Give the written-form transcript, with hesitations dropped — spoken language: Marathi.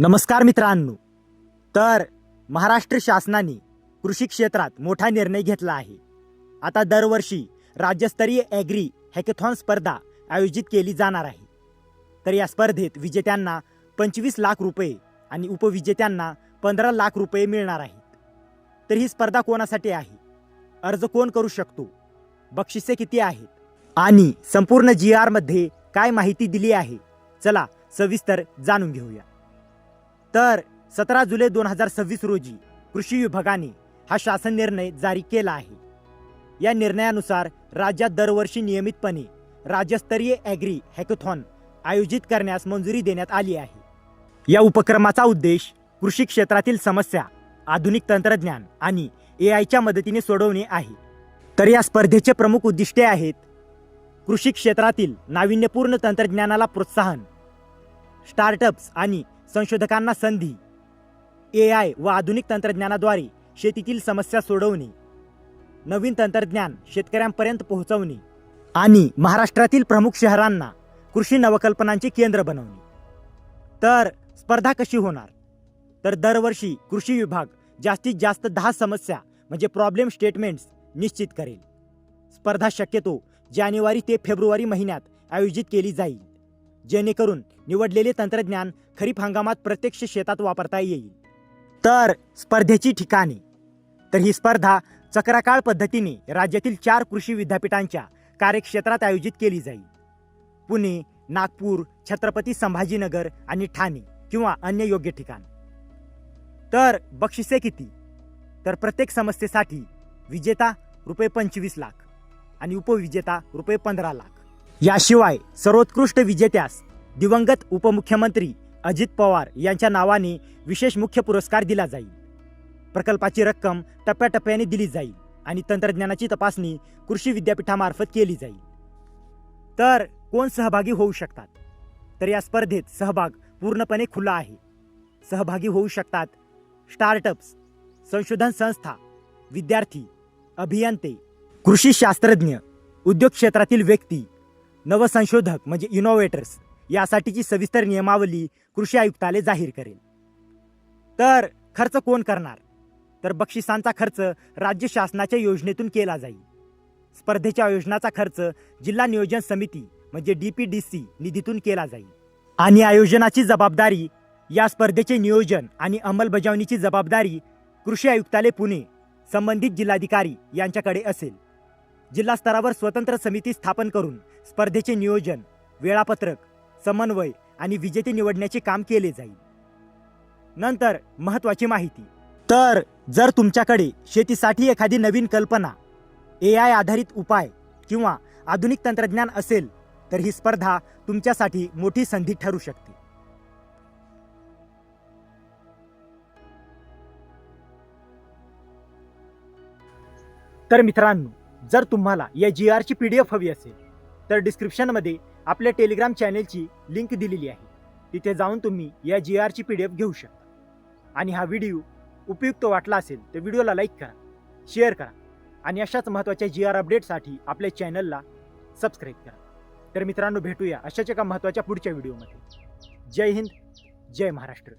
नमस्कार मित्रांनो. तर महाराष्ट्र शासनाने कृषी क्षेत्रात मोठा निर्णय घेतला आहे. आता दरवर्षी राज्यस्तरीय ॲग्री हॅकेथॉन स्पर्धा आयोजित केली जाणार आहे. तर या स्पर्धेत विजेत्यांना 25 लाख रुपये आणि उपविजेत्यांना 15 लाख रुपये मिळणार आहेत. तर ही स्पर्धा कोणासाठी आहे, अर्ज कोण करू शकतो, बक्षिसे किती आहेत आणि संपूर्ण GR मध्ये काय माहिती दिली आहे, चला सविस्तर जाणून घेऊया. तर 17 जुलै 2026 रोजी कृषी विभागाने हा शासन निर्णय जारी केला आहे. या निर्णयानुसार राज्यात दरवर्षी नियमितपणे राज्यस्तरीय ॲग्री हॅकेथॉन आयोजित करण्यास मंजुरी देण्यात आली आहे. या उपक्रमाचा उद्देश कृषी क्षेत्रातील समस्या आधुनिक तंत्रज्ञान आणि AIच्या मदतीने सोडवणे आहे. तर या स्पर्धेचे प्रमुख उद्दिष्टे आहेत: कृषी क्षेत्रातील नाविन्यपूर्ण तंत्रज्ञानाला प्रोत्साहन, स्टार्टअप्स आणि संशोधकांना संधी, AI व आधुनिक तंत्रज्ञानाद्वारे शेतीतील समस्या सोडवणे, नवीन तंत्रज्ञान शेतकऱ्यांपर्यंत पोहोचवणे आणि महाराष्ट्रातील प्रमुख शहरांना कृषी नवकल्पनांचे केंद्र बनवणे. तर स्पर्धा कशी होणार? तर दरवर्षी कृषी विभाग जास्तीत जास्त 10 समस्या म्हणजे प्रॉब्लेम स्टेटमेंट्स निश्चित करेल. स्पर्धा शक्यतो जानेवारी ते फेब्रुवारी महिन्यात आयोजित केली जाईल, जेणेकरून निवडलेले तंत्रज्ञान खरीप हंगामात प्रत्यक्ष शेतात वापरता येईल. तर स्पर्धेची ठिकाणे, तर ही स्पर्धा चक्राकाळ पद्धतीने राज्यातील 4 कृषी विद्यापीठांच्या कार्यक्षेत्रात आयोजित केली जाईल: पुणे, नागपूर, छत्रपती संभाजीनगर आणि ठाणे किंवा अन्य योग्य ठिकाण. तर बक्षिसे किती? तर प्रत्येक समस्येसाठी विजेता ₹25 लाख आणि उपविजेता ₹15 लाख. याशिवाय सर्वोत्कृष्ट विजेत्यास दिवंगत उपमुख्यमंत्री अजित पवार यांच्या नावाने विशेष मुख्य पुरस्कार दिला जाईल. प्रकल्पाची रक्कम टप्प्याटप्प्याने दिली जाईल आणि तंत्रज्ञानाची तपासणी कृषी विद्यापीठामार्फत केली जाईल. तर कोण सहभागी होऊ शकतात? तर या स्पर्धेत सहभाग पूर्णपणे खुला आहे. सहभागी होऊ शकतात स्टार्टअप्स, संशोधन संस्था, विद्यार्थी, अभियंते, कृषी शास्त्रज्ञ, उद्योग क्षेत्रातील व्यक्ती, नवसंशोधक म्हणजे इनोव्हेटर्स. यासाठीची सविस्तर नियमावली कृषी आयुक्तालय जाहीर करेल. तर खर्च कोण करणार? तर बक्षिसांचा खर्च राज्य शासनाच्या योजनेतून केला जाईल. स्पर्धेच्या आयोजनाचा खर्च जिल्हा नियोजन समिती म्हणजे DPDC निधीतून केला जाईल आणि आयोजनाची जबाबदारी, या स्पर्धेचे नियोजन आणि अंमलबजावणीची जबाबदारी कृषी आयुक्तालय पुणे संबंधित जिल्हाधिकारी यांच्याकडे असेल. जिल्हा स्तरावर स्वतंत्र समिती स्थापन करून स्पर्धेचे नियोजन, वेळापत्रक, समन्वय आणि विजेते निवडण्याचे काम केले जाईल. नंतर महत्त्वाची माहिती, तर जर तुमच्याकडे शेतीसाठी एखादी नवीन कल्पना, AI आधारित उपाय किंवा आधुनिक तंत्रज्ञान असेल तर ही स्पर्धा तुमच्यासाठी मोठी संधी ठरू शकते. तर मित्रांनो, जर तुम्हाला या GRची PDF हवी असेल तर डिस्क्रिप्शनमध्ये आपल्या टेलिग्राम चॅनेलची लिंक दिलेली आहे. तिथे जाऊन तुम्ही या GRची PDF घेऊ शकता. आणि हा व्हिडिओ उपयुक्त वाटला असेल तर व्हिडिओला लाईक करा, शेअर करा आणि अशाच महत्त्वाच्या GR अपडेटसाठी आपल्या चॅनलला सबस्क्राईब करा. तर मित्रांनो, भेटूया अशाच एका महत्त्वाच्या पुढच्या व्हिडिओमध्ये. जय हिंद, जय महाराष्ट्र.